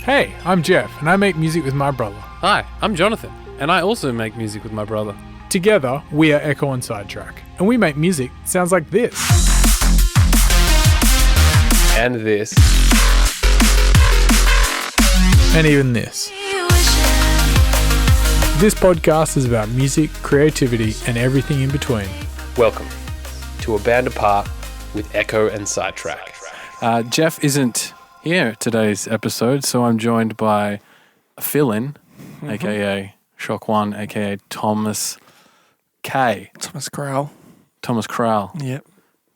Hey, I'm Jeff, and I make music with my brother. Hi, I'm Jonathan, and I also make music with my brother. Together, we are Ekko Sidetrack, and we make music that sounds like this. And this. And even this. This podcast is about music, creativity, and everything in between. Welcome to A Band Apart with Ekko and Sidetrack. Jeff isn't here today's episode, so I'm joined by a fill-in, aka ShockOne, aka Thomas K. Thomas Crowell. Thomas Crowell. Yep.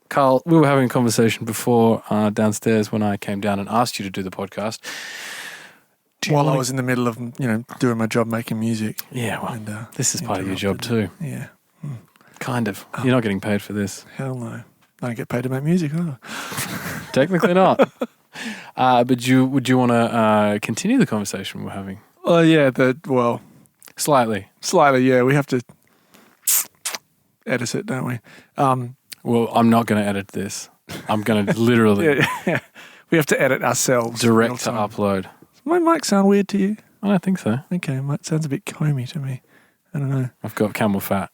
Carl, we were having a conversation before downstairs when I came down and asked you to do the podcast. While I was in the middle of, doing my job making music. Yeah, well, this is part of your job too. Yeah. Kind of. You're not getting paid for this. Hell no. I don't get paid to make music, huh? Technically not. But would you want to continue the conversation we're having? Oh, yeah. Slightly, yeah. We have to edit it, don't we? Well, I'm not going to edit this. I'm going to literally yeah. We have to edit ourselves. direct to upload. Does my mic sound weird to you? I don't think so. Okay, it sounds a bit comey to me. I don't know. I've got camel fat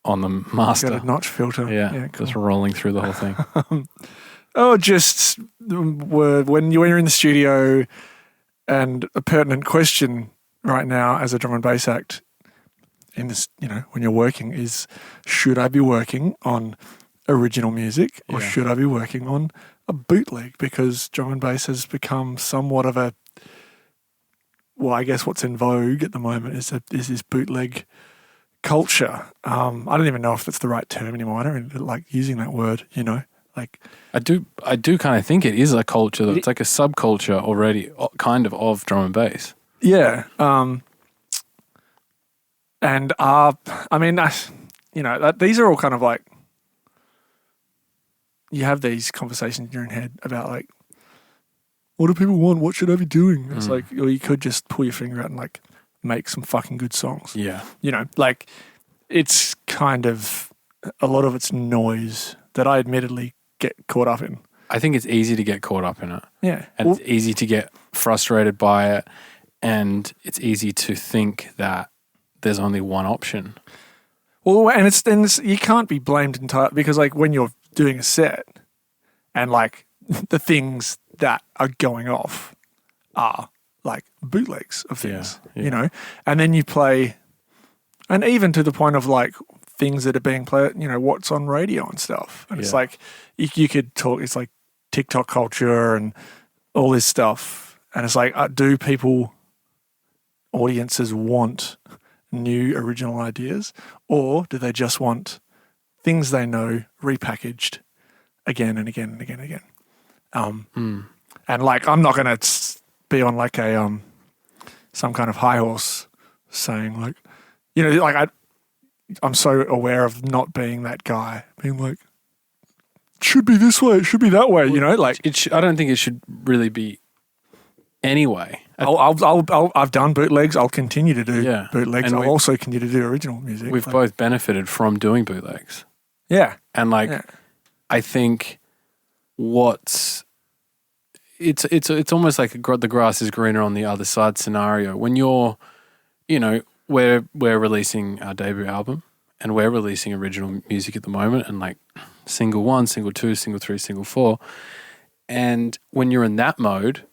on the master. Got a notch filter. Yeah, cool. Just rolling through the whole thing. Just when you're in the studio, and a pertinent question right now as a drum and bass act in this, when you're working is, should I be working on original music or should I be working on a bootleg? Because drum and bass has become somewhat of I guess what's in vogue at the moment is this bootleg culture. I don't even know if that's the right term anymore. I don't really like using that word, I do kind of think it is a culture. It's like a subculture already, kind of drum and bass. Yeah. These are all kind of like, you have these conversations in your own head about like, what do people want? What should I be doing? It's like, or you could just pull your finger out and like make some fucking good songs. Yeah. It's kind of, a lot of it's noise that I admittedly get caught up in. I think it's easy to get caught up in it. Yeah. And it's easy to get frustrated by it. And it's easy to think that there's only one option. Well, and it's you can't be blamed entirely because like when you're doing a set and like the things that are going off are like bootlegs of things, and then you play, and even to the point of like things that are being played, what's on radio and stuff. And it's like, you could talk, it's like TikTok culture and all this stuff. And it's like, audiences want new original ideas, or do they just want things they know repackaged again and again and again and again? And like, I'm not going to be on like a, some kind of high horse saying like, I'm so aware of not being that guy, being like, it should be this way, it should be that way, I don't think it should really be anyway. I've done bootlegs. I'll continue to do bootlegs. And I'll also continue to do original music. We've both benefited from doing bootlegs. Yeah. And I think it's almost like the grass is greener on the other side scenario. When you're, we're releasing our debut album and we're releasing original music at the moment and like single 1, single 2, single 3, single 4. And when you're in that mode,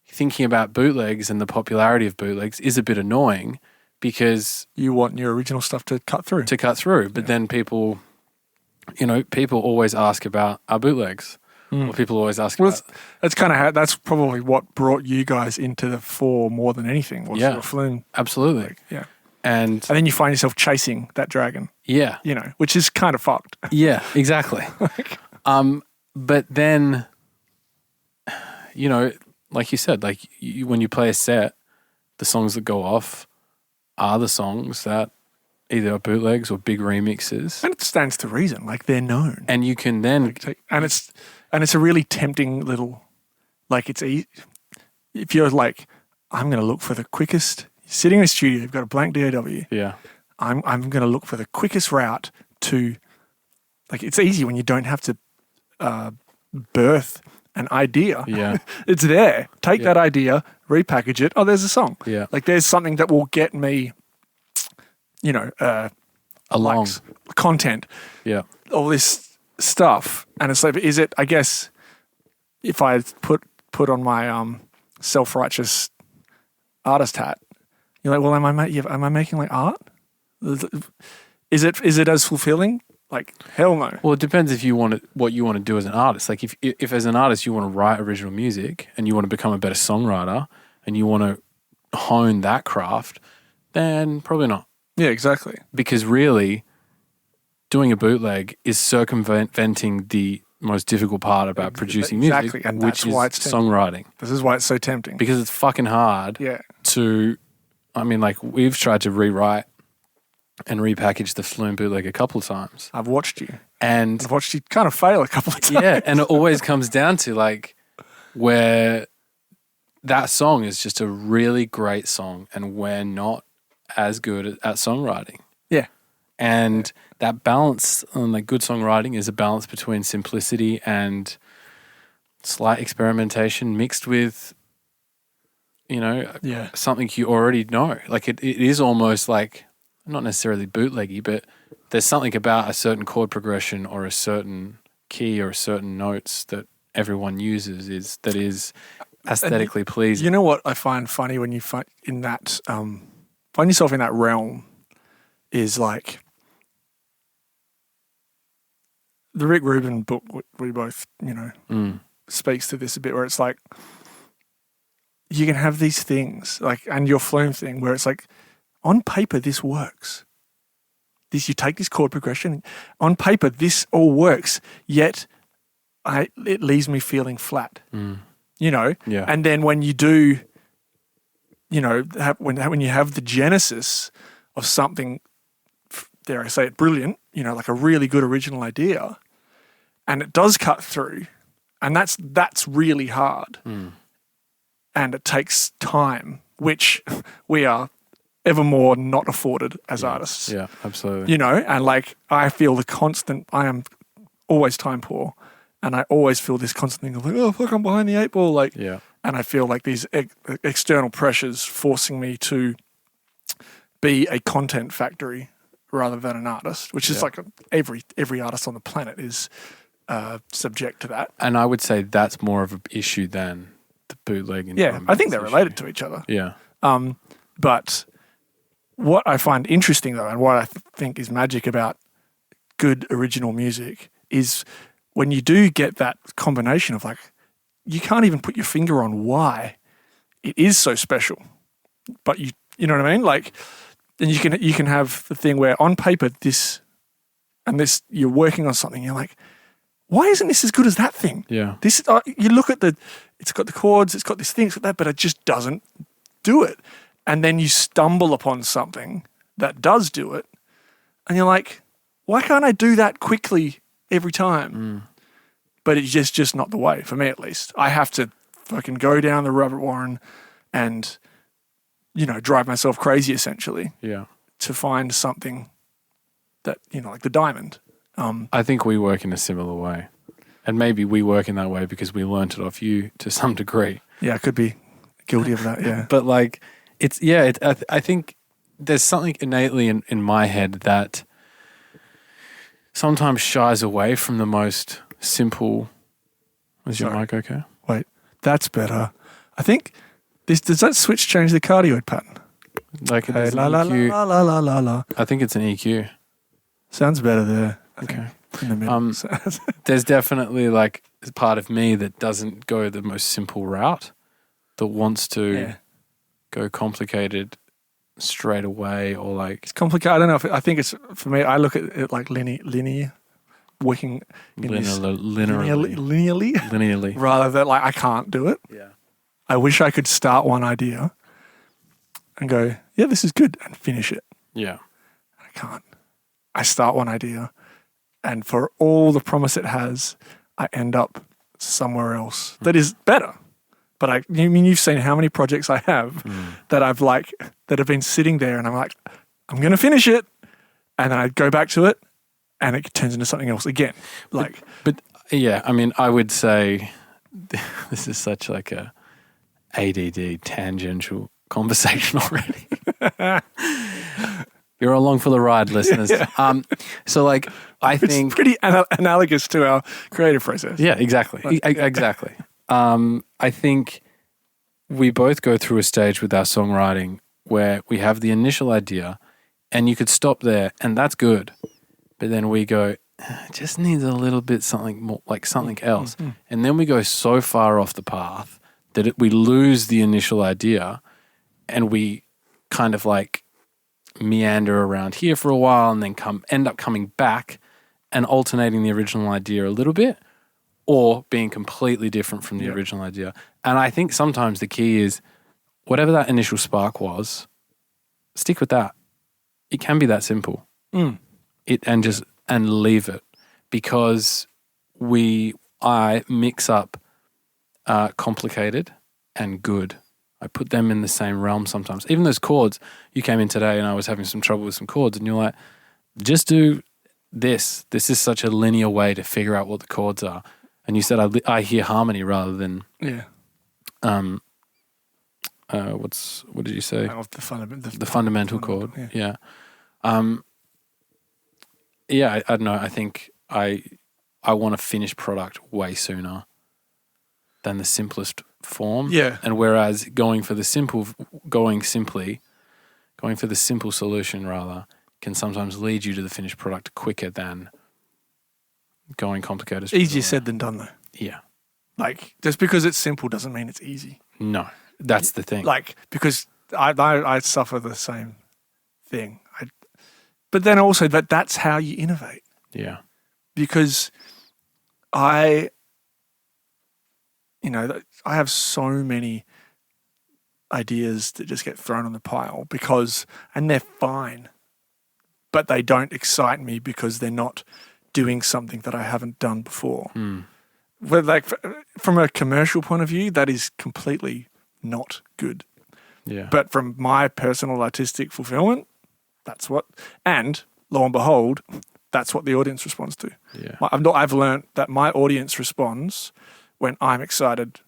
thinking about bootlegs and the popularity of bootlegs is a bit annoying because you want your original stuff to cut through. But then people always ask about our bootlegs. Or people always ask about... That's kind of that's probably what brought you guys into the fore more than anything was your flume. Absolutely. And then you find yourself chasing that dragon. Yeah. Which is kind of fucked. Yeah, exactly. But then, like you said, like when you play a set, the songs that go off are the songs that either are bootlegs or big remixes. And it stands to reason. Like they're known. And you can then... And it's a really tempting little, like it's easy. If you're like, I'm going to look for the quickest, sitting in a studio, you've got a blank DAW. Yeah. I'm going to look for the quickest route to, like it's easy when you don't have to birth an idea. Yeah. It's there. Take Yeah. that idea, repackage it. Oh, there's a song. Yeah. Like there's something that will get me, Along. likes, content, Yeah. all this stuff. And it's like, is it, I guess, if I put on my self-righteous artist hat, you're like, well, am I making like art? Is it as fulfilling? Like, hell no. Well, it depends if you want what you want to do as an artist. Like if as an artist you want to write original music and you want to become a better songwriter and you want to hone that craft, then probably not. Yeah, exactly. Because really, doing a bootleg is circumventing the most difficult part about producing music, Exactly, and which that's is why it's tempting. songwriting. This is why it's so tempting. Because it's fucking hard Yeah. to, I mean, like we've tried to rewrite and repackage the Flume bootleg a couple of times. I've watched you. And I've watched you kind of fail a couple of times. yeah, and it always comes down to like where that song is just a really great song and we're not as good at songwriting. Yeah. And that balance on like good songwriting is a balance between simplicity and slight experimentation mixed with, Yeah. something you already know. Like it is almost like not necessarily bootleggy, but there's something about a certain chord progression or a certain key or certain notes that everyone uses that is aesthetically pleasing. You know what I find funny when you find yourself in that realm is like the Rick Rubin book. We both, speaks to this a bit, where it's like you can have these things like, and your Flume thing, where it's like on paper this works. You take this chord progression on paper, this all works, yet it leaves me feeling flat. Yeah. And then when you do, when you have the genesis of something, dare I say it, brilliant, like a really good original idea, and it does cut through, and that's really hard, and it takes time, which we are ever more not afforded as artists. Yeah, absolutely. And like I feel I am always time poor. And I always feel this constant thing of like, oh, fuck, I'm behind the eight ball. Like, Yeah. And I feel like these external pressures forcing me to be a content factory rather than an artist, which is like every artist on the planet is subject to that. And I would say that's more of an issue than the bootleg. Yeah, I think they're related to each other. Yeah. But what I find interesting though, and what I think is magic about good original music is when you do get that combination of like, you can't even put your finger on why it is so special, but you know what I mean? Like, and you can have the thing where on paper this you're working on something, you're like, why isn't this as good as that thing? Yeah. This you look at it's got the chords, it's got this thing, it's got that, but it just doesn't do it. And then you stumble upon something that does do it, and you're like, why can't I do that quickly every time? But it's just not the way, for me at least. I have to fucking go down the rabbit warren and, drive myself crazy essentially to find something that, like the diamond. I think we work in a similar way. And maybe we work in that way because we learnt it off you to some degree. Yeah, I could be guilty of that, yeah. But like, I think there's something innately in my head that sometimes shies away from the most simple. Is your mic okay? Wait, that's better. I think does that switch change the cardioid pattern? Like Hey, it's an la la EQ. la la la la la. I think it's an EQ. Sounds better there. I Okay. think, in the middle. There's definitely like a part of me that doesn't go the most simple route, that wants to go complicated straight away, or like It's complicated. I don't know. I think it's, for me, I look at it like linear, working in this linearly, rather than like I can't do it. Yeah. I wish I could start one idea and go, yeah, this is good, and finish it. Yeah. I can't. I start one idea, and for all the promise it has, I end up somewhere else that is better. But you've seen how many projects I have that that have been sitting there, and I'm like, I'm going to finish it, and then I go back to it, and it turns into something else again. Like, But yeah, I mean, I would say this is such like a ADD tangential conversation already. You're along for the ride, listeners. Yeah. So like, I think it's pretty analogous to our creative process. yeah, exactly. Exactly. I think we both go through a stage with our songwriting where we have the initial idea and you could stop there and that's good. But then we go, it just needs a little bit something more, like something else. Mm-hmm. And then we go so far off the path that we lose the initial idea and we kind of like meander around here for a while and then end up coming back and alternating the original idea a little bit or being completely different from the original idea. And I think sometimes the key is whatever that initial spark was, stick with that. It can be that simple. And leave it, because I mix up complicated and good. I put them in the same realm sometimes. Even those chords, you came in today and I was having some trouble with some chords and you're like, just do this. This is such a linear way to figure out what the chords are. And you said I hear harmony rather than what did you say? The fundamental chord. Yeah. I don't know. I think I want a finished product way sooner than the simplest form. Yeah. And whereas going for the simple solution rather can sometimes lead you to the finished product quicker than going complicated. Easier said than done, though. Yeah. Like, just because it's simple doesn't mean it's easy. No, that's the thing. Like, because I suffer the same thing. But then also that's how you innovate. Yeah. Because I have so many ideas that just get thrown on the pile and they're fine, but they don't excite me because they're not doing something that I haven't done before. But like from a commercial point of view, that is completely not good. Yeah. But from my personal artistic fulfillment, and lo and behold, that's what the audience responds to. Yeah. I've learned that my audience responds when I'm excited.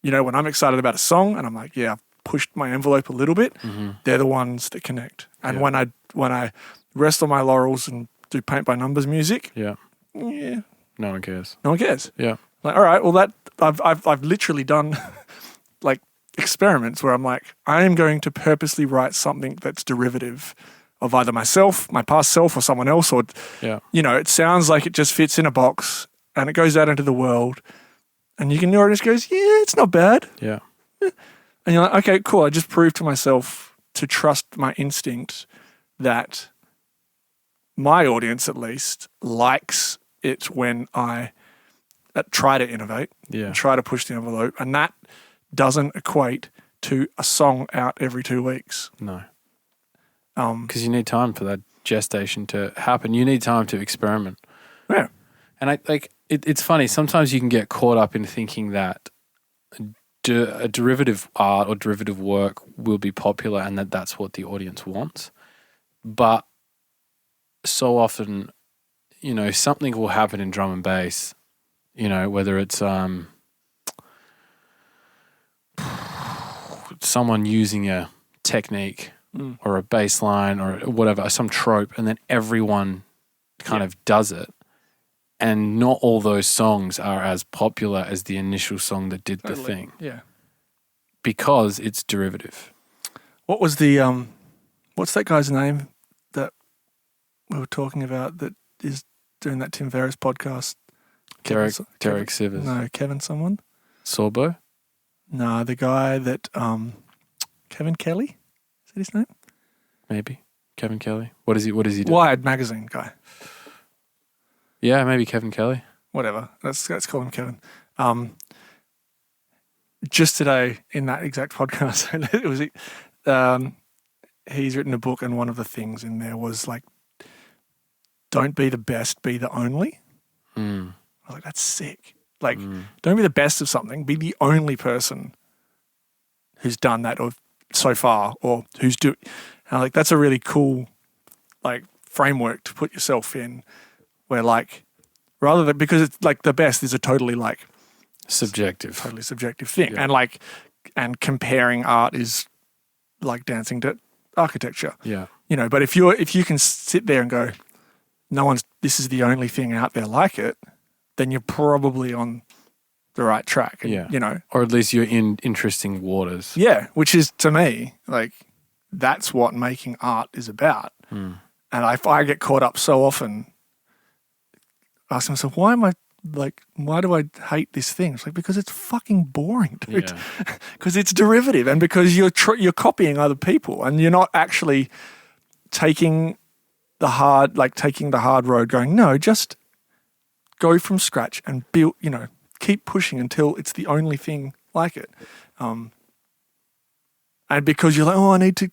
When I'm excited about a song and I'm like, yeah, I've pushed my envelope a little bit, they're the ones that connect. And when I rest on my laurels and do paint by numbers music, no one cares. No one cares. Yeah. Like, all right, well that I've literally done like experiments where I'm like, I am going to purposely write something that's derivative of either myself, my past self, or someone else, or it sounds like it just fits in a box and it goes out into the world, and your audience goes, yeah, it's not bad. Yeah. And you're like, okay, cool. I just proved to myself to trust my instinct that my audience, at least, likes it when I try to innovate, try to push the envelope, and that doesn't equate to a song out every 2 weeks. No. Because you need time for that gestation to happen. You need time to experiment. Yeah. And it's funny. Sometimes you can get caught up in thinking that a derivative art or derivative work will be popular and that's what the audience wants. But so often, something will happen in drum and bass, whether it's someone using a technique or a bass line or whatever, some trope, and then everyone kind of does it. And not all those songs are as popular as the initial song that did the thing. Yeah. Because it's derivative. What was what's that guy's name that we were talking about that is doing that Tim Ferriss podcast? Derek Sivers. No, Kevin someone? Sorbo? No, the guy that, Kevin Kelly? Is that his name? Maybe. Kevin Kelly. What does he do? Wired magazine guy. Yeah, maybe Kevin Kelly. Whatever. Let's call him Kevin. Just today in that exact podcast, it was he's written a book, and one of the things in there was like, don't be the best, be the only. I was like, that's sick. Like, don't be the best of something, be the only person who's done that or so far, or who's doing. And like, that's a really cool like framework to put yourself in, where like, rather than, because it's like the best is a totally like Subjective. totally subjective thing. Yeah. And comparing art is like dancing to architecture. Yeah. But if you can sit there and go, this is the only thing out there like it, then you're probably on the right track. And, Or at least you're in interesting waters. Yeah, which is, to me, like, that's what making art is about. And I get caught up so often asking myself, why do I hate this thing? It's like, because it's fucking boring, dude. Because it's derivative, and because you're copying other people, and you're not actually taking the hard road, going, no, just go from scratch and build, keep pushing until it's the only thing like it. And because you're like, oh, I need to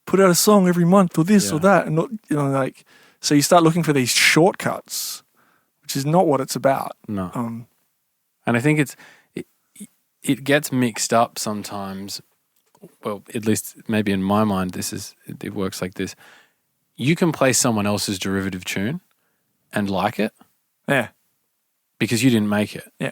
put out a song every month or this or that, and not, so you start looking for these shortcuts, which is not what it's about. No. And I think it gets mixed up sometimes. Well, at least maybe in my mind, it works like this. You can play someone else's derivative tune and like it. Yeah. Because you didn't make it. Yeah.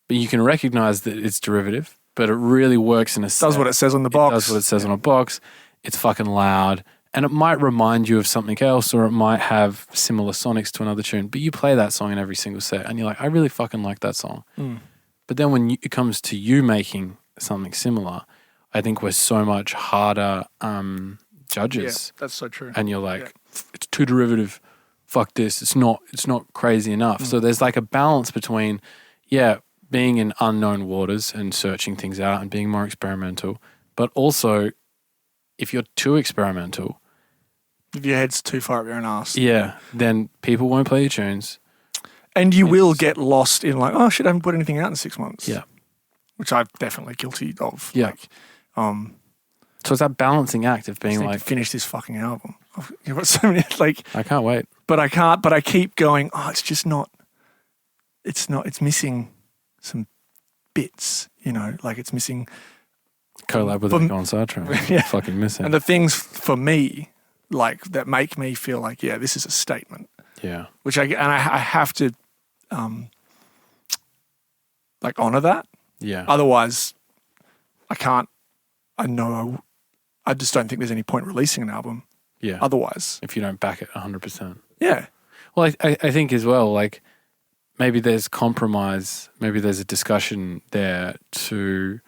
But you can recognize that it's derivative, but it really works in a set. Does what it says on the box. It does what it says on a box. It's fucking loud. And it might remind you of something else, or it might have similar sonics to another tune, but you play that song in every single set and you're like, I really fucking like that song. But then when it comes to you making something similar, I think we're so much harder judges. Yeah, that's so true. And you're like, it's too derivative. Fuck this. It's not crazy enough. So there's like a balance between, being in unknown waters and searching things out and being more experimental, but also if you're too experimental, if your head's too far up your own ass, then people won't play your tunes, and you will get lost in like, oh shit, I haven't put anything out in 6 months. Yeah, which I'm definitely guilty of. Yeah. So it's that balancing act of being like, finish this fucking album. You've got so many I can't wait, but I can't. But I keep going. Oh, it's just not. It's not. It's missing some bits. It's missing. Collab with Ekko Sidetrack. Yeah. Fucking missing. And the things for me, like, that make me feel like, this is a statement. Yeah. Which I have to, honor that. Yeah. Otherwise, I can't. I just don't think there's any point releasing an album. Yeah. Otherwise, if you don't back it 100%. Yeah. Well, I think as well, like, maybe there's compromise. Maybe there's a discussion there to,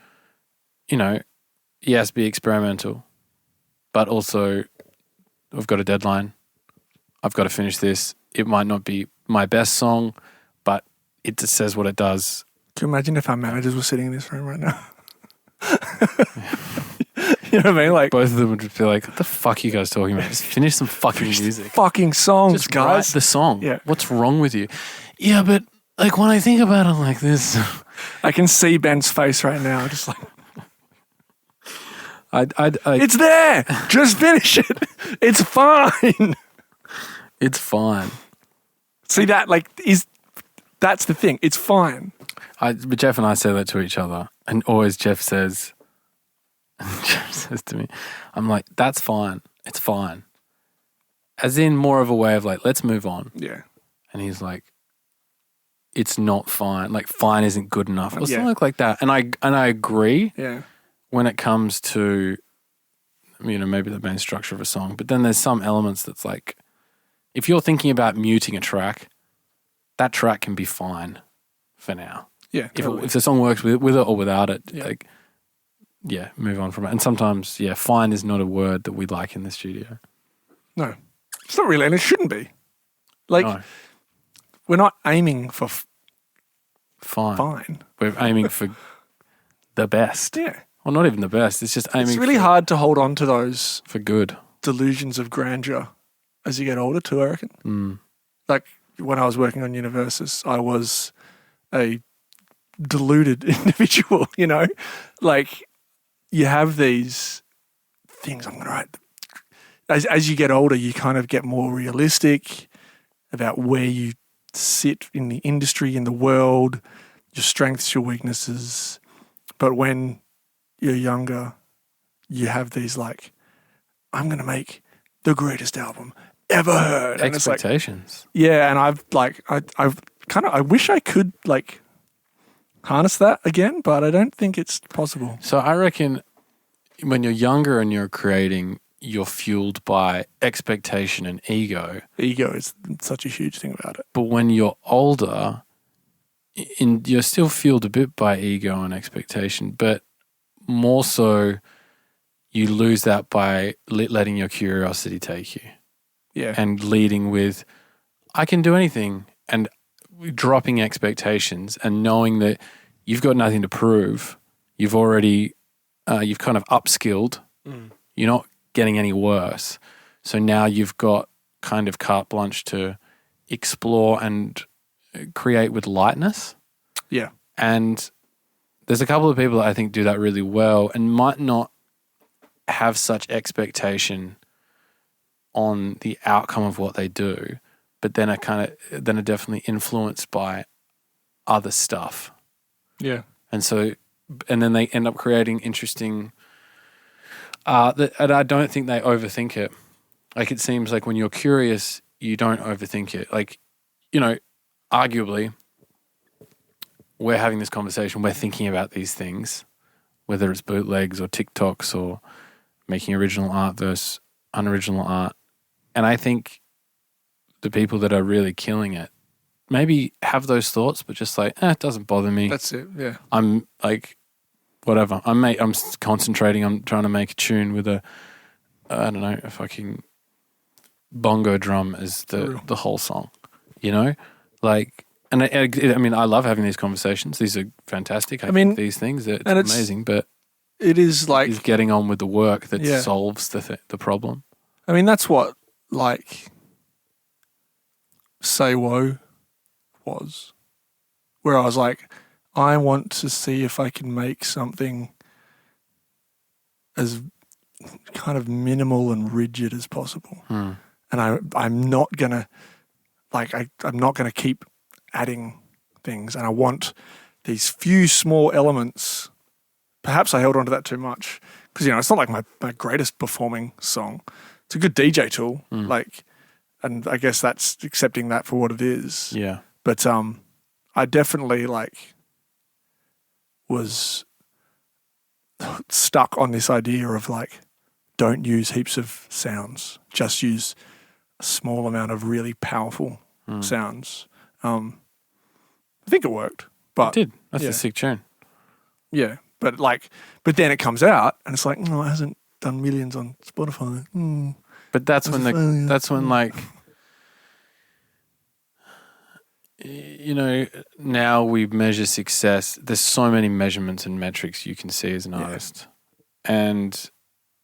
yes, be experimental, but also I've got a deadline. I've got to finish this. It might not be my best song, but it just says what it does. Can you imagine if our managers were sitting in this room right now? You know what I mean? Like, both of them would just be like, what the fuck are you guys talking about? Just finish some fucking music. Fucking songs, just guys. Write the song. Yeah. What's wrong with you? Yeah, but like when I think about it like this, I can see Ben's face right now. Just like, it's there. Just finish it. It's fine. It's fine. See that? That's the thing. It's fine. But Jeff and I say that to each other, and always Jeff says to me, I'm like, that's fine. It's fine. As in more of a way of like, let's move on. Yeah. And he's like, it's not fine. Like, fine isn't good enough. Or something like that. And I agree. Yeah. When it comes to, maybe the main structure of a song, but then there's some elements that's like, if you're thinking about muting a track, that track can be fine for now. Yeah. Totally. If the song works with it or without it, move on from it. And sometimes, fine is not a word that we like in the studio. No, it's not really, and it shouldn't be. Like, no. We're not aiming for fine. We're aiming for the best. Yeah. Well, not even the best. It's just aiming. It's really hard to hold on to those for good delusions of grandeur as you get older too, I reckon. Like, when I was working on Universus, I was a deluded individual, Like, you have these things, I'm going to write. As you get older, you kind of get more realistic about where you sit in the industry, in the world, your strengths, your weaknesses. But when you're younger, you have these like, I'm going to make the greatest album ever heard. And expectations. It's like, and I wish I could like harness that again, but I don't think it's possible. So I reckon when you're younger and you're creating, you're fueled by expectation and ego. Ego is such a huge thing about it. But when you're older, you're still fueled a bit by ego and expectation, but more so you lose that by letting your curiosity take you. Yeah. And leading with, I can do anything, and dropping expectations and knowing that you've got nothing to prove. You've already, you've kind of upskilled. You're not getting any worse. So now you've got kind of carte blanche to explore and create with lightness. Yeah. And there's a couple of people that I think do that really well and might not have such expectation on the outcome of what they do, but then are definitely influenced by other stuff. Yeah. And then they end up creating interesting and I don't think they overthink it. Like, it seems like when you're curious, you don't overthink it. Like, you know, arguably, we're having this conversation, we're thinking about these things, whether it's bootlegs or TikToks or making original art versus unoriginal art. And I think the people that are really killing it maybe have those thoughts, but just like, it doesn't bother me. That's it. Yeah. I'm like, whatever. I'm concentrating. I'm trying to make a tune with a fucking bongo drum as the whole song, you know? Like, and I mean, I love having these conversations. These are fantastic. I mean, these things, it's amazing, but it is like, he's getting on with the work that solves the problem. I mean, that's what, like, Say Woe was, where I was like, I want to see if I can make something as kind of minimal and rigid as possible. And I'm not gonna, like, I'm not gonna keep adding things, and I want these few small elements. Perhaps I held on to that too much because, you know, it's not like my greatest performing song. It's a good DJ tool, like, and I guess that's accepting that for what it is. Yeah. But I definitely, like, was stuck on this idea of, like, don't use heaps of sounds, just use a small amount of really powerful sounds. I think it worked, but it did. That's a sick tune. Yeah, but then it comes out and it's like, no, it hasn't done millions on Spotify. But that's when like, you know, now we measure success. There's so many measurements and metrics you can see as an artist, and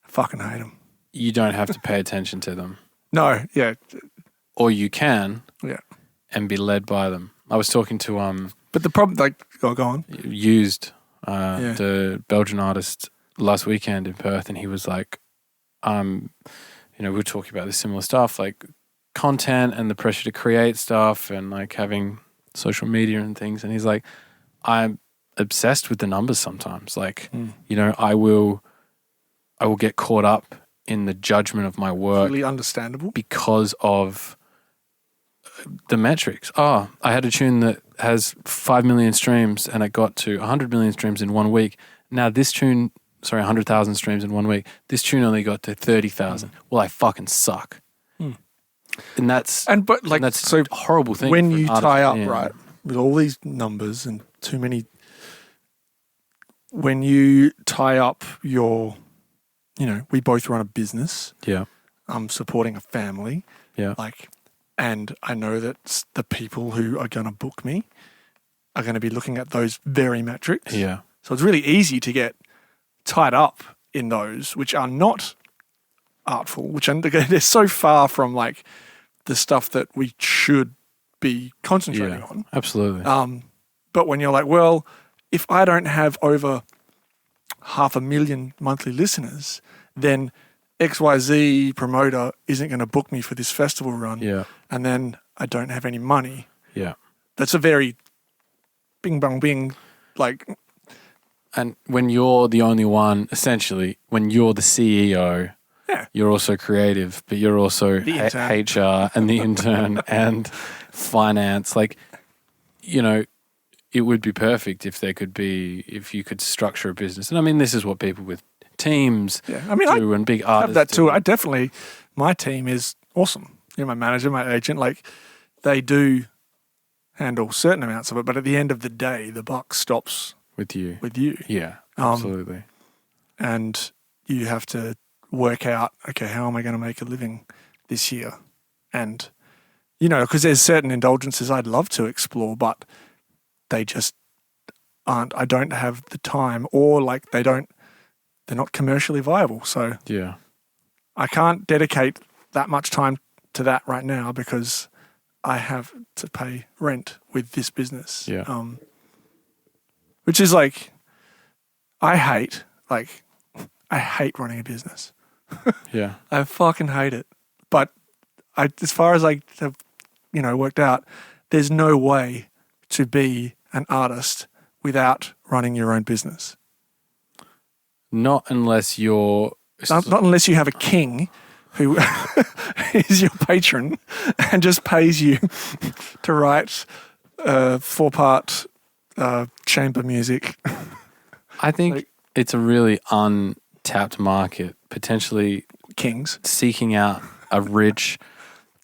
I fucking hate them. You don't have to pay attention to them. No, yeah, or you can, and be led by them. I was talking to but the problem, like, go on, Used, the Belgian artist last weekend in Perth, and he was like, you know, we were talking about this similar stuff, like content and the pressure to create stuff and like having social media and things. And he's like, I'm obsessed with the numbers sometimes. Like, you know, I will get caught up in the judgment of my work. Really understandable. Because of the metrics. Oh, I had a tune that has 5 million streams and it got to 100 million streams in 1 week. Now this tune, 100,000 streams in 1 week. This tune only got to 30,000. Well, I fucking suck. And that's a horrible thing. When you tie up, right, with all these numbers and too many, when you tie up your, you know, we both run a business. Yeah. I'm supporting a family. Yeah. Like, and I know that the people who are going to book me are going to be looking at those very metrics. Yeah. So it's really easy to get tied up in those, which are not artful, which they're so far from like the stuff that we should be concentrating on. Absolutely. But when you're like, well, if I don't have over 500,000 monthly listeners, then XYZ promoter isn't going to book me for this festival run. Yeah. And then I don't have any money. Yeah. That's a very bing bong bing, like. And when you're the only one, essentially, when you're the CEO, you're also creative, but you're also HR and the intern and finance. Like, you know, it would be perfect if if you could structure a business. And I mean, this is what people with teams do and big artists have that too. do. I definitely, my team is awesome. My manager, my agent, like they do handle certain amounts of it, but at the end of the day, the buck stops with you. Yeah, Um, absolutely. And you have to work out, okay, how am I going to make a living this year? And, because there's certain indulgences I'd love to explore, but they just aren't. I don't have the time, or like they're not commercially viable. So Yeah. I can't dedicate that much time to that right now because I have to pay rent with this business. Yeah. Which is like, I hate running a business. Yeah. I fucking hate it. But as far as I have, worked out, there's no way to be an artist without running your own business. Not unless you're... Not unless you have a king who is your patron and just pays you to write 4-part chamber music. I think it's a really untapped market, potentially Kings. seeking out a rich,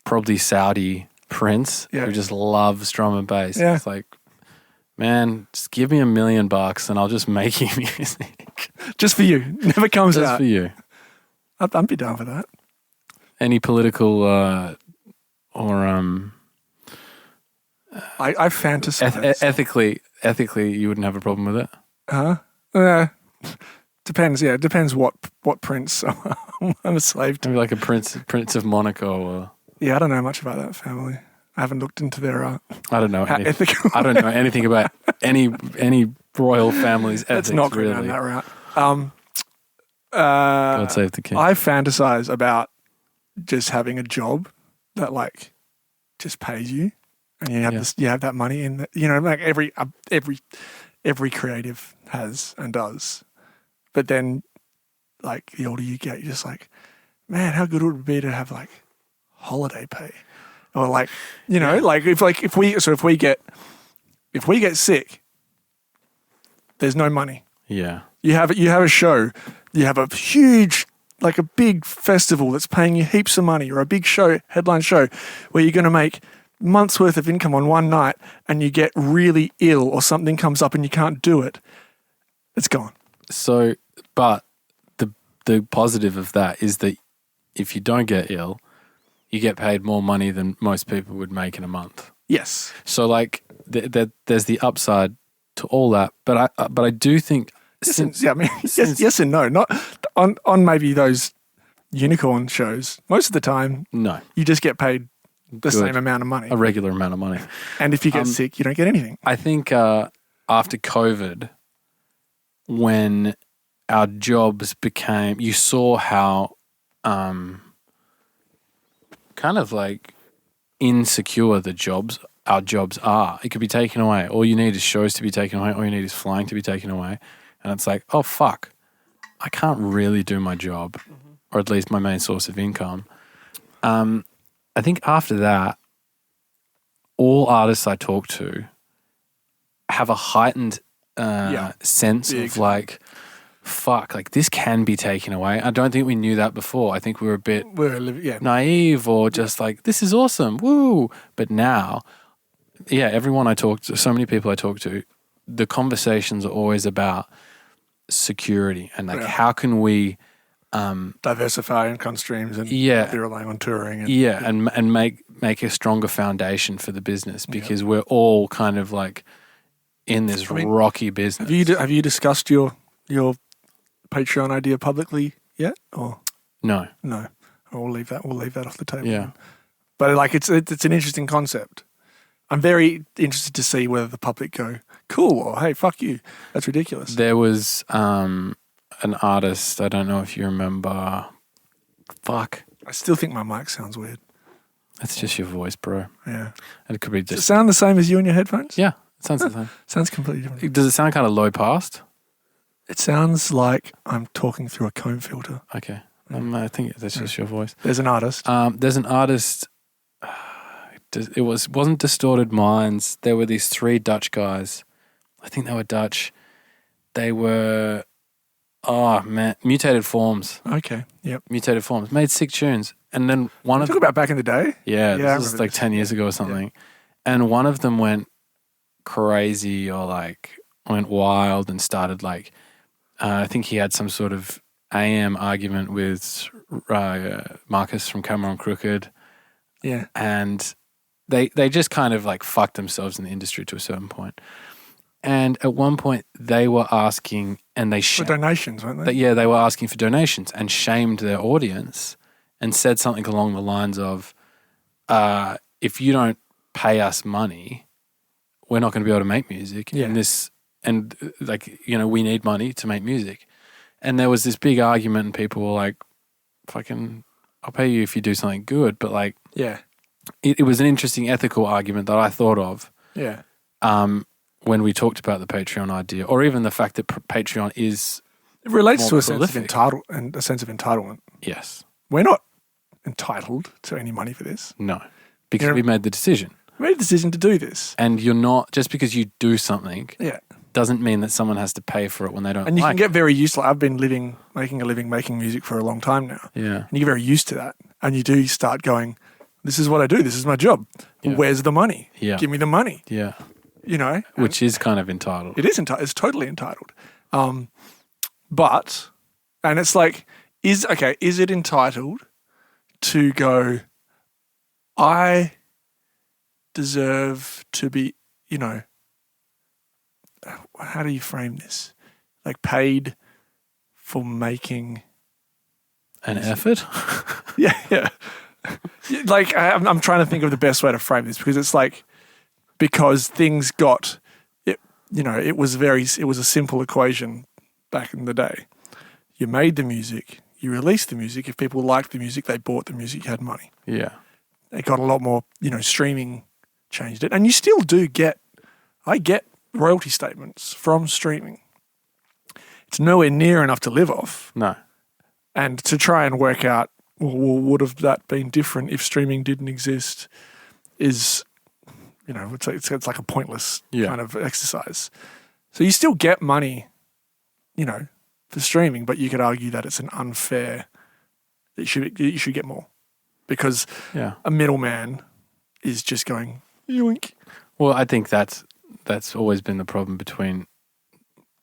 probably Saudi prince who just loves drum and bass. Yeah. It's like, man, just give me $1 million and I'll just make you music. Just for you. Never comes Just out. for you. I'd be down for that. Any political I fantasize. ethically, you wouldn't have a problem with it? Depends. Yeah, depends what prince I'm a slave to. Maybe like a Prince of Monaco or... Yeah, I don't know much about that family. I haven't looked into their I don't know. ethical. I don't know anything about any royal family's ethics. Let's not go really. down that route. God save the king. I fantasize about just having a job that like just pays you, and you have this. You have that money in. Like every creative has and does. But then, like the older you get, you're just like, man, how good would it be to have like holiday pay, or like like if we get sick, there's no money. Yeah. You have a show, you have a huge, like a big festival that's paying you heaps of money, or a big show, headline show, where you're going to make months worth of income on one night, and you get really ill or something comes up and you can't do it. It's gone. So, but the positive of that is that if you don't get ill, you get paid more money than most people would make in a month. Yes. So, like, there's the upside to all that, but I do think. Yes and no. Not on maybe those unicorn shows. Most of the time, no, you just get paid the same amount of money, a regular amount of money. And if you get sick, you don't get anything. I think after COVID, when our jobs became, you saw how kind of like insecure our jobs are. It could be taken away. All you need is shows to be taken away. All you need is flying to be taken away. And it's like, oh, fuck, I can't really do my job, or at least my main source of income. I think after that, all artists I talk to have a heightened sense of like, fuck, like this can be taken away. I don't think we knew that before. I think we were a bit naive or just like, this is awesome, woo. But now, everyone I talk to, so many people I talk to, the conversations are always about security and like how can we diversify income streams and be relying on touring and make a stronger foundation for the business, because we're all kind of like in this rocky business. Have you discussed your Patreon idea publicly yet? Or no? We'll leave that off the table. Yeah, but like it's an interesting concept. I'm very interested to see whether the public go, cool, or hey, fuck you. That's ridiculous. There was an artist, I don't know if you remember. Fuck. I still think my mic sounds weird. It's just your voice, bro. Yeah. And it could be Does it sound the same as you in your headphones? Yeah, it sounds the same. Sounds completely different. Does it sound kind of low passed? It sounds like I'm talking through a comb filter. Okay. I think that's just your voice. There's an artist. It wasn't Distorted Minds. There were these 3 Dutch guys. I think they were Dutch. They were, Mutated Forms. Okay. Yep. Mutated Forms. Made sick tunes. And then one of Talk about back in the day. yeah, I this was remember like this. 10 years ago or something. And one of them went crazy or like went wild and started like, I think he had some sort of AM argument with Marcus from Cameron Crooked. Yeah. And they just kind of like fucked themselves in the industry to a certain point. And at one point they were asking, and they For donations, weren't they? they were asking for donations and shamed their audience and said something along the lines of, if you don't pay us money, we're not going to be able to make music. Yeah. We need money to make music. And there was this big argument and people were like, fucking, I'll pay you if you do something good. But like, Yeah. it was an interesting ethical argument that I thought of Yeah. when we talked about the Patreon idea, or even the fact that Patreon is, It relates More to a sense of prolific. a sense of entitlement. yes, We're not entitled to any money for this. no, because You're- we made the decision. We made a decision to do this. And you're not, just because you do something Yeah. doesn't mean that someone has to pay for it when they don't And you like can get very used to it. I've been making a living making music for a long time now. it. Yeah. And you get very used to that. And you do start going, this is what I do. This is my job. Yeah. Where's the money? Yeah. Give me the money. Yeah. You know? Which is kind of entitled. It is entitled. It's totally entitled. But, and it's like, is it entitled to go, I deserve to be, how do you frame this? Like paid for making. An effort? Yeah, yeah. Like I'm trying to think of the best way to frame this because it's like, because things got, it was a simple equation back in the day. You made the music, you released the music. If people liked the music, they bought the music, you had money. Yeah. It got a lot more, streaming changed it. And you still do I get royalty statements from streaming. It's nowhere near enough to live off. No. And to try and work out, well, would have that been different if streaming didn't exist is, it's like a pointless kind of exercise. So you still get money, for streaming, but you could argue that it's an unfair, that you should get more because a middleman is just going, yoink. Well, I think that's always been the problem between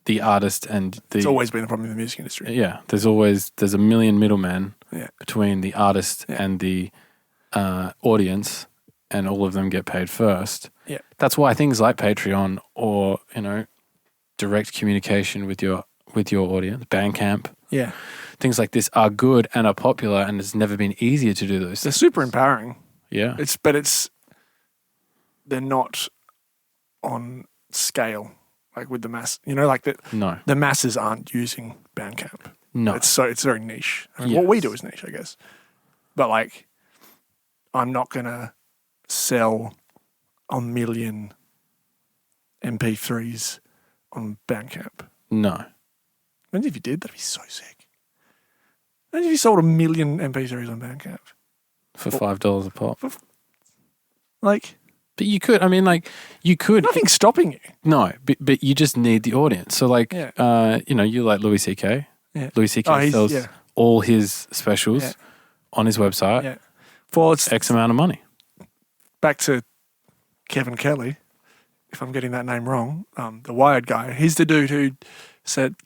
the artist and the... It's always been the problem in the music industry. Yeah. There's a million middlemen Yeah. between the artist and the audience, and all of them get paid first. Yeah. That's why things like Patreon or, direct communication with your audience, Bandcamp, Yeah. things like this are good and are popular, and it's never been easier to do those They're things. super empowering. Yeah. They're not on scale, like with the mass, No. the masses aren't using Bandcamp. No. It's very niche. I mean, what we do is niche, I guess. But like, I'm not gonna sell 1 million MP3s on Bandcamp. No. Imagine if you did, that'd be so sick. Imagine if you sold 1 million MP3s on Bandcamp. For $5 a pop. Like, But you could, you could. nothing's stopping you. No, but you just need the audience. So like, Yeah. you like Louis C.K. Yeah. Louis C.K. sells all his specials on his website. Yeah. Well, it's X amount of money. back to Kevin Kelly, if I'm getting that name wrong, the Wired guy. He's the dude who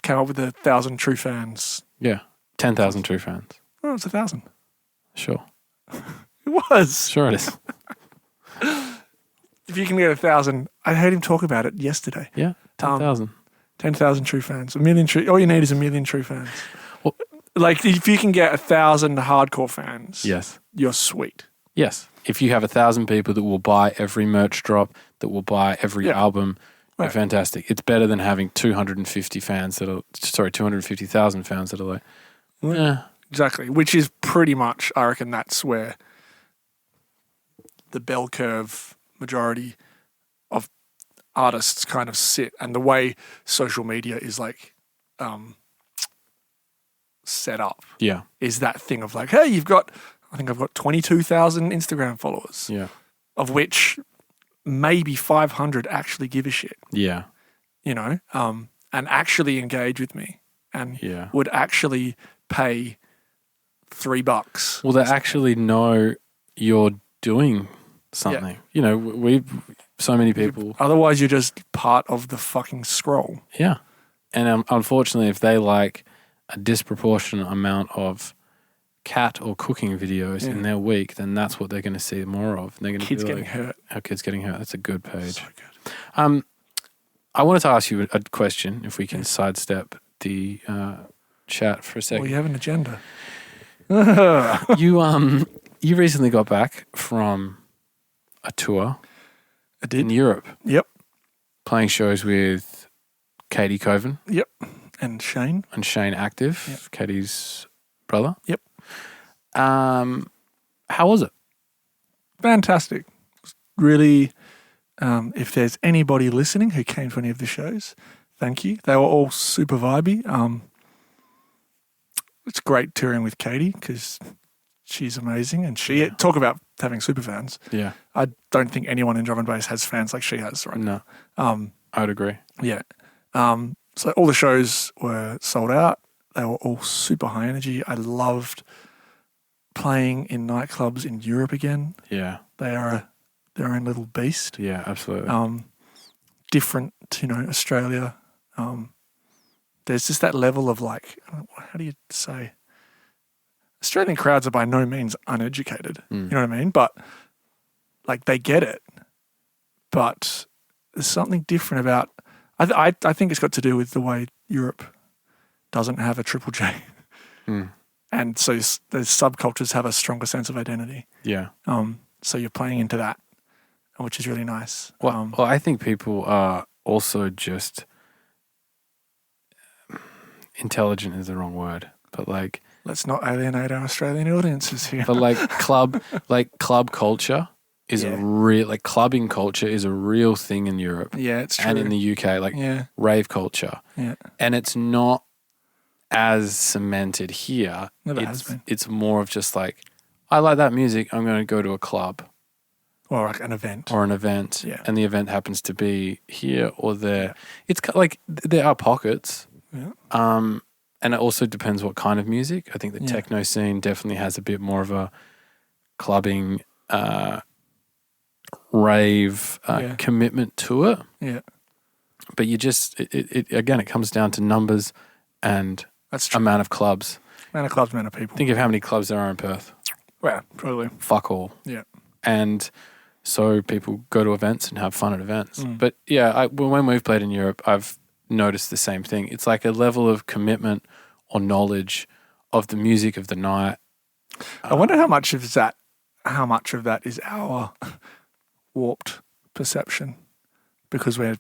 came up with 1,000 true fans. Yeah. 10,000 true fans. Oh, it's 1,000. Sure. It was. Sure it is. If you can get 1,000, I heard him talk about it yesterday. Yeah. 10,000. 10,000 true fans. 1 million true. All you need is 1 million true fans. Well- like if you can get 1,000 hardcore fans, Yes. you're sweet. Yes. If you have 1,000 people that will buy every merch drop, that will buy every album, you're Right. fantastic. It's better than having 250,000 fans that are like, yeah. Exactly. Which is pretty much, I reckon that's where the bell curve majority of artists kind of sit, and the way social media is like set up Yeah. is that thing of like, hey, I think I've got 22,000 Instagram followers, Yeah. of which maybe 500 actually give a shit. Yeah. and actually engage with me and Yeah. would actually pay $3. Well, they actually know you're doing something. So many people. Otherwise, you're just part of the fucking scroll. Yeah. And unfortunately, if they like a disproportionate amount of cat or cooking videos in their week, then that's what they're going to see more of. And they're going to Kids be getting like, hurt. "Our kids getting hurt." That's a good page. So good. I wanted to ask you a question, if we can sidestep the chat for a second. Well, you have an agenda. You recently got back from a tour I did. in Europe, Yep. playing shows with Katie Coven Yep. And Shane. and Shane Active, Yep. Katie's brother. Yep. How was it? Fantastic. Really, if there's anybody listening who came to any of the shows, thank you. They were all super vibey. It's great touring with Katie because she's amazing, and talk about having super fans. Yeah. I don't think anyone in drum and bass has fans like she has right now. No. I would agree. Yeah. So all the shows were sold out. They were all super high energy. I loved playing in nightclubs in Europe again. Yeah. They are their own little beast. Yeah, absolutely. Different to, Australia. There's just that level of like, how do you say? Australian crowds are by no means uneducated. You know what I mean? But like they get it. But there's something different about. I think it's got to do with the way Europe doesn't have a Triple J, and so the subcultures have a stronger sense of identity. Yeah. So you're playing into that, which is really nice. Well, I think people are also just intelligent is the wrong word, but like let's not alienate our Australian audiences here. But club culture is clubbing culture is a real thing in Europe. Yeah, it's true. And in the UK, rave culture. Yeah. And it's not as cemented here. Never has been. It's more of just like, I like that music, I'm going to go to a club. Or like an event. Yeah. And the event happens to be here or there. Yeah. It's like there are pockets. Yeah. And it also depends what kind of music. I think the techno scene definitely has a bit more of a clubbing, rave commitment to it. Yeah. But you just, it comes down to numbers and that's true. amount of clubs. Amount of clubs, amount of people. Think of how many clubs there are in Perth. Well, probably. Fuck all. Yeah. And so people go to events and have fun at events. But when we've played in Europe, I've noticed the same thing. It's like a level of commitment or knowledge of the music of the night. I wonder how much of that is our warped perception because we're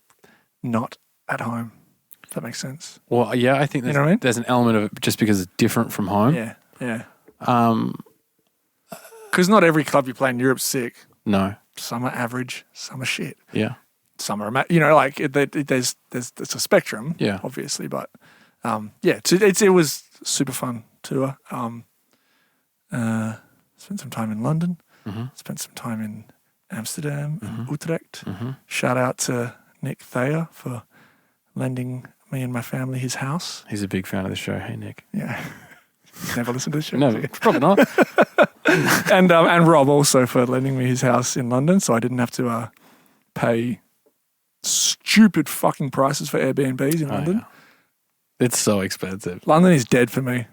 not at home. If that makes sense. Well, yeah, I think there's an element of it just because it's different from home. Yeah, yeah. Because not every club you play in Europe's sick. No. Some are average, some are shit. Yeah. Some are, there's a spectrum, obviously, but it was super fun tour. Spent some time in London, spent some time in Amsterdam and Utrecht. Shout out to Nick Thayer for lending me and my family his house. He's a big fan of the show. Hey, Nick. Yeah. Never listened to the show. No, probably not. And Rob also for lending me his house in London, so I didn't have to pay stupid fucking prices for Airbnbs in London. Yeah. It's so expensive. London is dead for me.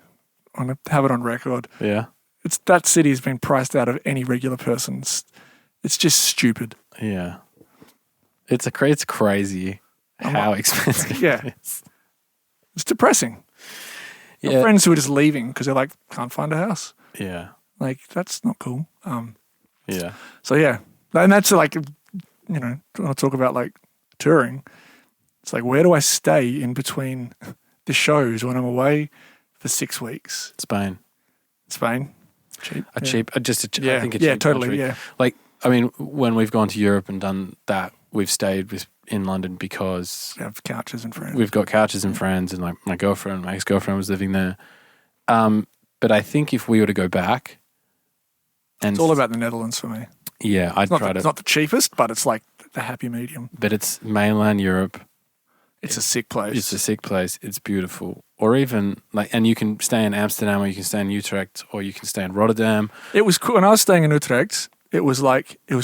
I'm going to have it on record. Yeah. That city has been priced out of any regular person. It's just stupid. Yeah. It's crazy how expensive it is. It's depressing. Yeah. Got friends who are just leaving because they're like, can't find a house. Yeah. Like, that's not cool. Yeah. So, yeah. And that's like, when I talk about like touring, it's like, where do I stay in between the shows when I'm away for 6 weeks? Spain. Cheap. I think a cheap totally. country. Yeah. Like, I mean, when we've gone to Europe and done that, we've stayed in London because we have couches and friends. We've got couches and friends, and like my ex-girlfriend was living there. But I think if we were to go back, and it's all about the Netherlands for me. Yeah, It's not the cheapest, but it's like the happy medium. But it's mainland Europe. It's a sick place. It's a sick place. It's beautiful. Or even and you can stay in Amsterdam, or you can stay in Utrecht, or you can stay in Rotterdam. It was cool. When I was staying in Utrecht, it was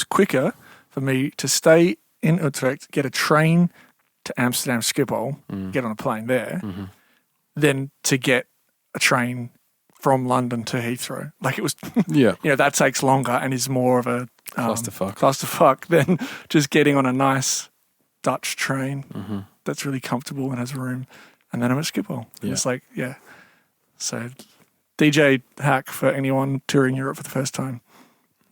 quicker for me to stay in Utrecht, get a train to Amsterdam Schiphol, get on a plane there, than to get a train from London to Heathrow. Like it was, that takes longer and is more of a clusterfuck than just getting on a nice Dutch train that's really comfortable and has room. And then I'm at Schiphol. And it's So DJ hack for anyone touring Europe for the first time.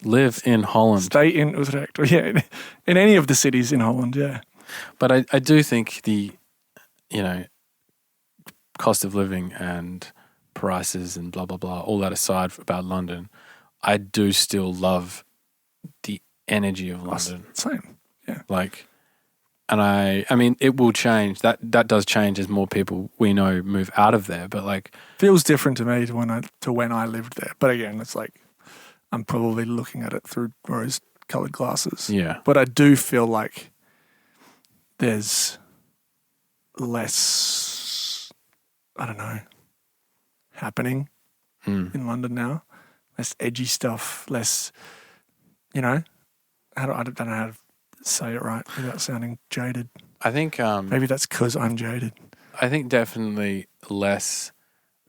Live in Holland. Stay in Utrecht. Yeah, in any of the cities in Holland, yeah. But I do think the, cost of living and prices and blah, blah, blah, all that aside about London, I do still love the energy of London. Same, yeah. And I mean, it will change. That does change as more people we know move out of there. But feels different to me to when I lived there. But again, it's I'm probably looking at it through rose-colored glasses. Yeah. But I do feel like there's less, I don't know, happening in London now. Less edgy stuff. Less, I don't know how to say it right without sounding jaded. I think maybe that's because I'm jaded. I think definitely less.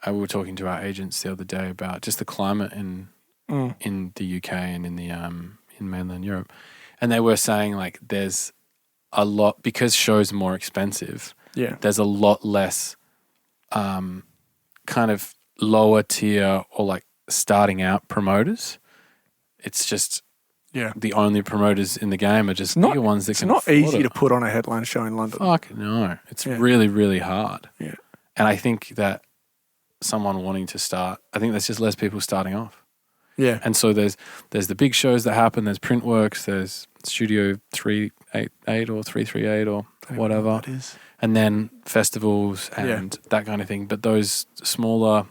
We were talking to our agents the other day about just the climate in the UK and in the in mainland Europe, and they were saying there's a lot, because shows are more expensive. Yeah, there's a lot less kind of lower tier or starting out promoters. It's just the only promoters in the game are just bigger ones that can afford it. It's not easy to put on a headline show in London. Fuck no. It's really, really hard. Yeah. And I think that someone wanting to start, I think there's just less people starting off. Yeah. And so there's the big shows that happen, there's Printworks, there's Studio 388 or 338 or whatever. That is. And then festivals and that kind of thing. But those smaller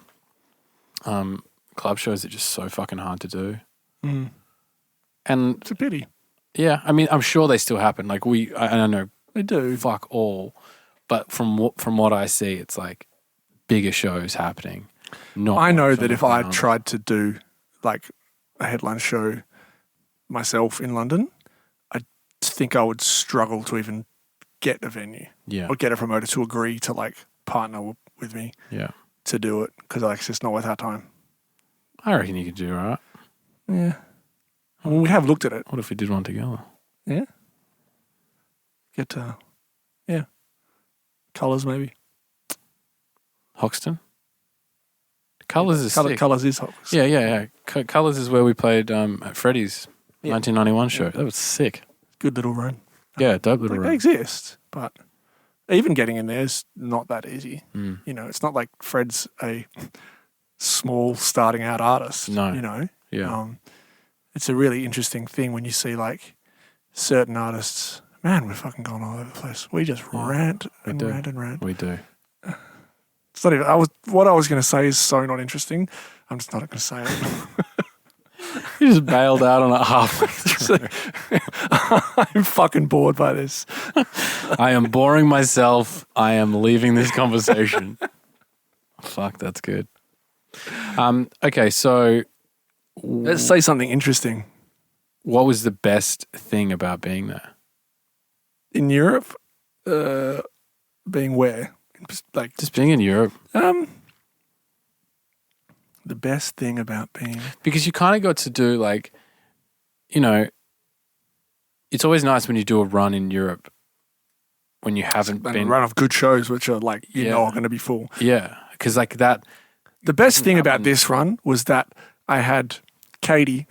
club shows are just so fucking hard to do. Mm. And it's a pity. Yeah, I mean, I'm sure they still happen. I don't know. They do. Fuck all. But from what I see, it's bigger shows happening. I know that if I tried to do a headline show myself in London, I think I would struggle to even get a venue. Yeah. Or get a promoter to agree to partner with me. Yeah. To do it, because it's just not worth our time. I reckon you could do all right. Yeah. I mean, we have looked at it. What if we did one together? Yeah. Get, Colours maybe. Hoxton? Colours is sick. Colours is Hoxton. Yeah. Colours is where we played at Freddie's 1991 show. That was sick. Good little room. Yeah, dope little room. They exist, but even getting in there is not that easy. Mm. It's not like Fred's a small starting out artist. No. Yeah. It's a really interesting thing when you see certain artists. Man, we're fucking going all over the place. We just rant and rant and rant. We do. It's not even. What I was going to say is so not interesting. I'm just not going to say it. You just bailed out on it halfway through. I'm fucking bored by this. I am boring myself. I am leaving this conversation. Fuck, that's good. Okay, so let's say something interesting. What was the best thing about being there? In Europe? Being where? Just being in Europe. The best thing about being... Because you kind of got to do it's always nice when you do a run in Europe when you haven't been... a run of good shows which are are going to be full. Yeah, because that... The best thing about this run was that I had Katie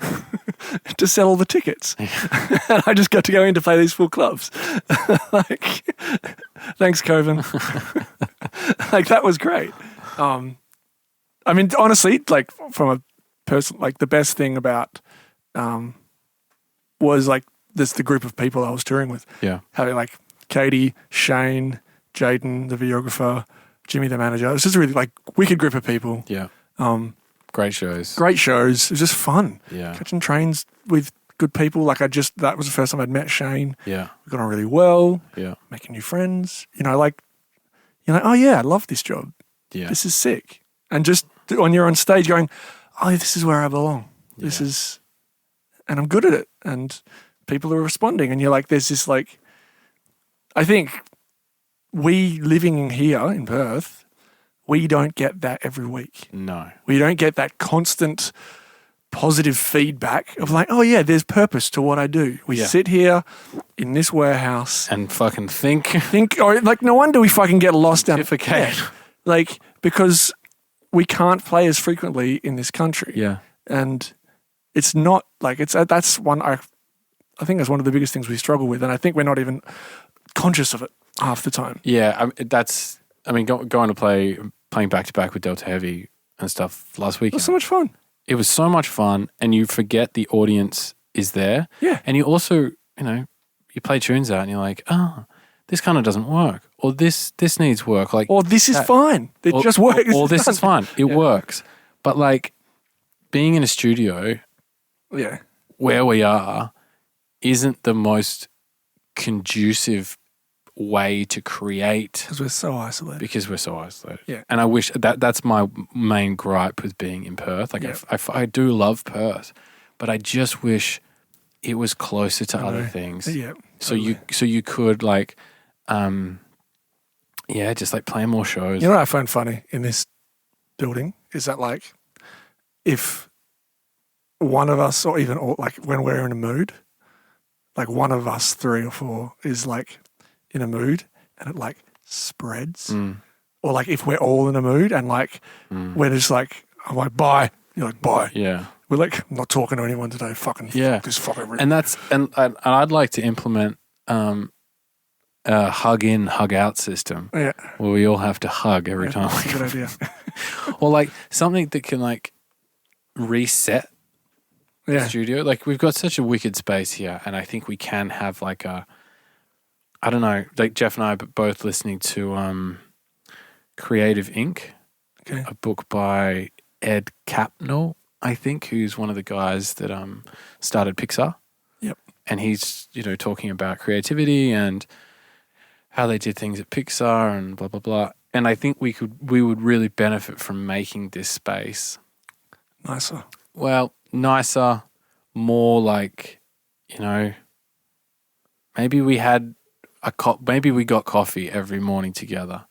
to sell all the tickets. And I just got to go in to play these full clubs. Thanks, Coven. That was great. I mean, honestly, from a person, the best thing about was this the group of people I was touring with. Yeah. Having Katie, Shane, Jaden, the videographer, Jimmy, the manager. It was just a really wicked group of people. Yeah. Great shows. Great shows. It was just fun. Yeah. Catching trains with good people. Like that was the first time I'd met Shane. Yeah. We got on really well. Yeah. Making new friends. You know, like, you're like, oh yeah, I love this job. Yeah. This is sick. And just when you're on stage going, oh, this is where I belong. This Yeah. is, and I'm good at it. And people are responding. And you're like, there's this like, I think we living here in Perth, we don't get that every week. No. We don't get that constant positive feedback of like, oh yeah, there's purpose to what I do. We Yeah. sit here in this warehouse, And fucking think. or like, no wonder we fucking get lost down. Pontificate. Yeah. Like, because we can't play as frequently in this country. Yeah. And it's not like that's one I think that's one of the biggest things we struggle with, and I think we're not even conscious of it half the time. Yeah. Going to playing back to back with Delta Heavy and stuff last week. It was so much fun. It was so much fun, and you forget the audience is there. Yeah. And you also, you play tunes out and you're like, oh, this kind of doesn't work. Or this needs work. Like, Or this is fine. It just works. Or this is fine. It works. But like being in a studio Yeah. where we are isn't the most conducive way to create Because we're so isolated. because we're so isolated. Yeah. And I wish that's my main gripe with being in Perth. Like I do love Perth, but I just wish it was closer to other things. Yeah. So you could like, just like play more shows. You know what I find funny in this building is that like if one of us or even like when we're in a mood, like one of us 3 or 4 is like in a mood and it like spreads. Or like if we're all in a mood and like we're just like, I'm like, bye. You're like, bye. Yeah. We're like, I'm not talking to anyone today. Fuck this fucking And I'd like to implement a hug in, hug out system. Yeah. Where we all have to hug every time. That's a good idea. Or like something that can like reset the studio. Like we've got such a wicked space here, and I think we can have like I don't know, like Jeff and I are both listening to Creative Inc., a book by Ed Capnell, I think, who's one of the guys that started Pixar. Yep. And he's, talking about creativity and how they did things at Pixar and blah, blah, blah. And I think we would really benefit from making this space Nicer. well, nicer, more like, maybe we had maybe we got coffee every morning together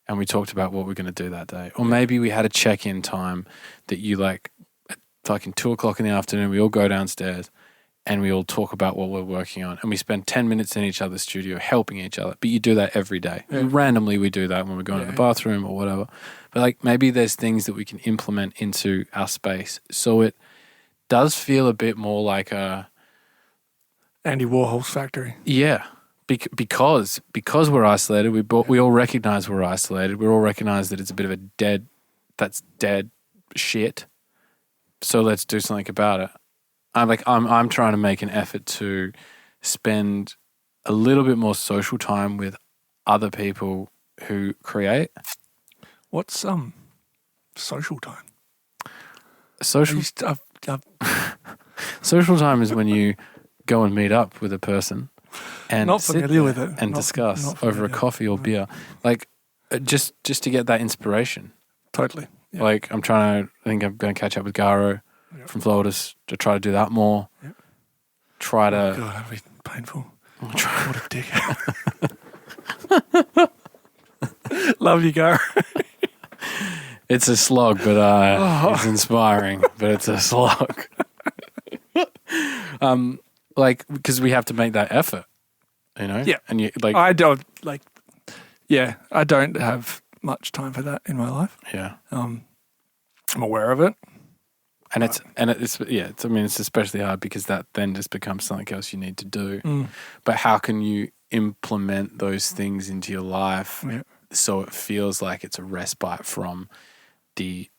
and we talked about what we're going to do that day. Or maybe we had a check-in time that you like at fucking 2:00 in the afternoon, we all go downstairs and we all talk about what we're working on and we spend 10 minutes in each other's studio helping each other. But you do that every day. Yeah. Randomly we do that when we're going to the bathroom or whatever. But like maybe there's things that we can implement into our space so it does feel a bit more like a Andy Warhol's factory. Yeah. Because we're isolated, we all recognize we're isolated. We all recognize that it's a bit of a dead shit. So let's do something about it. I'm trying to make an effort to spend a little bit more social time with other people who create. What's social time? Social time is when you go and meet up with a person and not sit familiar there with it and discuss over a coffee or beer, like just to get that inspiration. Totally. Yeah. Like I think I'm going to catch up with Garo from Floridas to try to do that more. Yep. Try to. God, that'd be painful. What a dick. Love you, Garo. It's a slog, but it's inspiring. But it's a slog. Like because we have to make that effort, Yeah. And you like I don't have much time for that in my life. Yeah. I'm aware of it. And it's especially hard because that then just becomes something else you need to do. But how can you implement those things into your life so it feels like it's a respite from the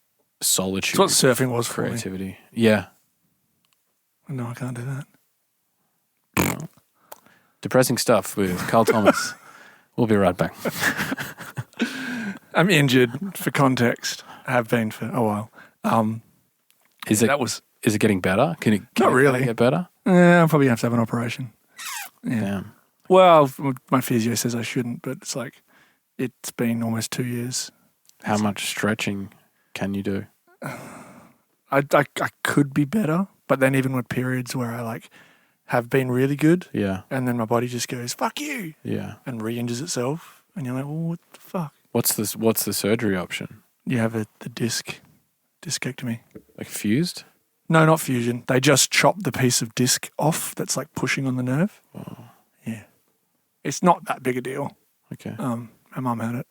solitude? It's what surfing was for creativity. me. Yeah. No, I can't do that. Depressing stuff with Carl Thomas. We'll be right back. I'm injured, for context. I have been for a while. Is it getting better? Can it really get better? I'm probably going to have an operation. Yeah. Damn. Well, my physio says I shouldn't, but it's like, it's been almost 2 years. How much stretching can you do? I could be better, but then even with periods where I like have been really good, Yeah. and then my body just goes, fuck you, Yeah. and re-injures itself. And you're like, well, what the fuck? What's the surgery option? You have the discectomy. Like fused? No, not fusion. They just chop the piece of disc off that's like pushing on the nerve. Oh, Yeah. It's not that big a deal. okay. My mum had it.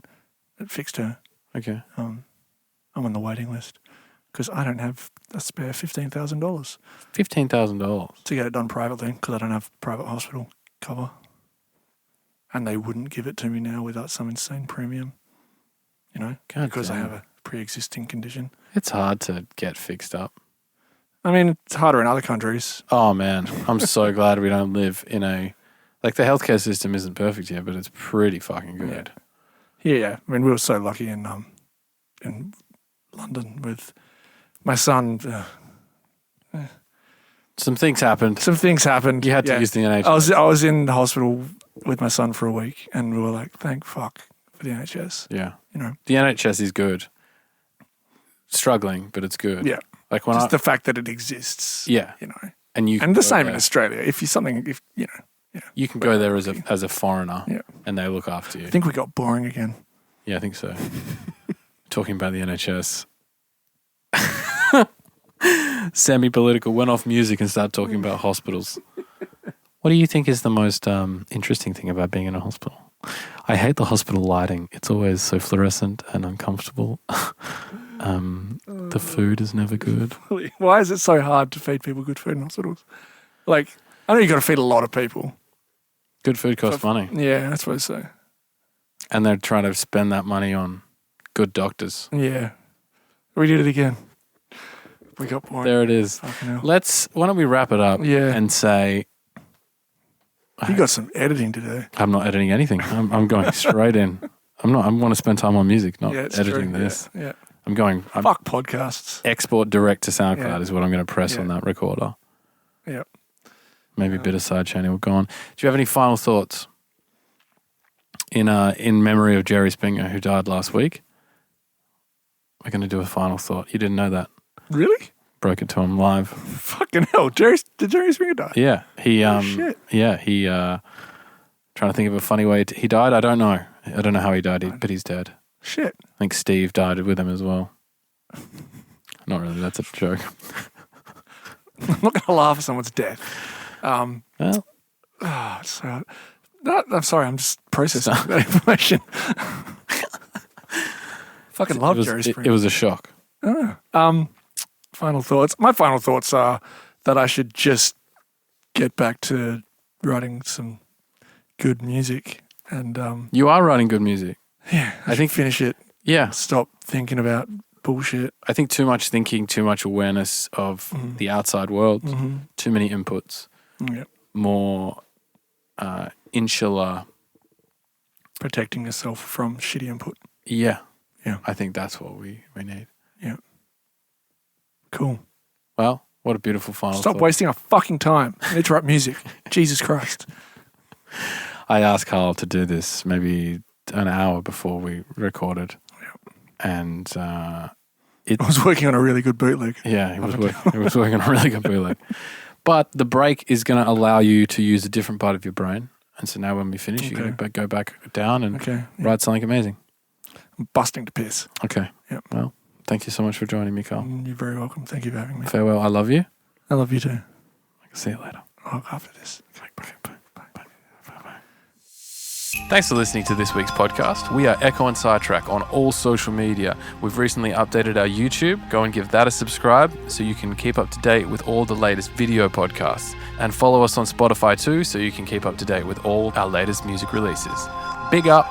It fixed her. Okay. I'm on the waiting list because I don't have a spare $15,000 $15,000. to get it done privately because I don't have private hospital cover. And they wouldn't give it to me now without some insane premium, God because I damn. have a pre-existing condition. It's hard to get fixed up. I mean, it's harder in other countries. Oh man, I'm so glad we don't live in the healthcare system isn't perfect here, but it's pretty fucking good. Yeah. I mean, we were so lucky in London with my son. Some things happened. Some things happened. You had to use the NHS. I was in the hospital with my son for a week, and we were like, thank fuck for the NHS. Yeah. You know. The NHS is good. Struggling, but it's good. Yeah. Like when Just the fact that it exists. Yeah. And you the same in Australia. If you can go there as a foreigner, Yeah. and they look after you. I think we got boring again. Yeah, I think so. Talking about the NHS. Semi-political, went off music and started talking about hospitals. What do you think is the most interesting thing about being in a hospital? I hate the hospital lighting. It's always so fluorescent and uncomfortable. The food is never good. Why is it so hard to feed people good food in hospitals? Like, I know you got to feed a lot of people. Good food costs money. Yeah, I suppose so. And they're trying to spend that money on good doctors. Yeah. We did it again. We got boring. There it is. Fucking hell. Why don't we wrap it up Yeah. and say, You got some editing to do. I'm not editing anything. I'm going straight in. I want to spend time on music, not Yeah, it's editing true. this. Yeah. I'm Fuck podcasts. export direct to SoundCloud Yeah. is what I'm going to press Yeah. on that recorder. Yeah. Maybe a bit of side chaining will go on. Do you have any final thoughts in memory of Jerry Springer, who died last week? We're going to do a final thought. You didn't know that. Really? Broke it to him live. Fucking hell. Did Jerry Springer die? Yeah. He shit. yeah, he trying to think of a funny way he died. I don't know how he died, but he's dead. Shit. I think Steve died with him as well. Not really, that's a joke. I'm not going to laugh at someone's death. Well, So, I'm sorry, I'm just processing that information. Fucking love Jerry Springer. it was a shock. Final thoughts. My final thoughts are that I should just get back to writing some good music and You are writing good music. I think finish it. Yeah. Stop thinking about bullshit. I think too much thinking, too much awareness of the outside world, too many inputs, Yeah. more insular. Protecting yourself from shitty input. Yeah. Yeah. I think that's what we need. Yeah. Cool. Well, what a beautiful final Stop thought. wasting our fucking time. I need to write music. Jesus Christ. I asked Carl to do this maybe an hour before we recorded. Yeah. And I was working on a really good bootleg. yeah, he was working on a really good bootleg. But the break is going to allow you to use a different part of your brain. And so now when we finish, you're going to go back down and write something amazing. I'm busting to piss. Okay. Yep. Well, thank you so much for joining me, Carl. You're very welcome. Thank you for having me. Farewell. I love you. I love you too. See you later. After this. Bye. Thanks for listening to this week's podcast. We are Ekko Sidetrack on all social media. We've recently updated our YouTube. Go and give that a subscribe so you can keep up to date with all the latest video podcasts. And follow us on Spotify too so you can keep up to date with all our latest music releases. Big up.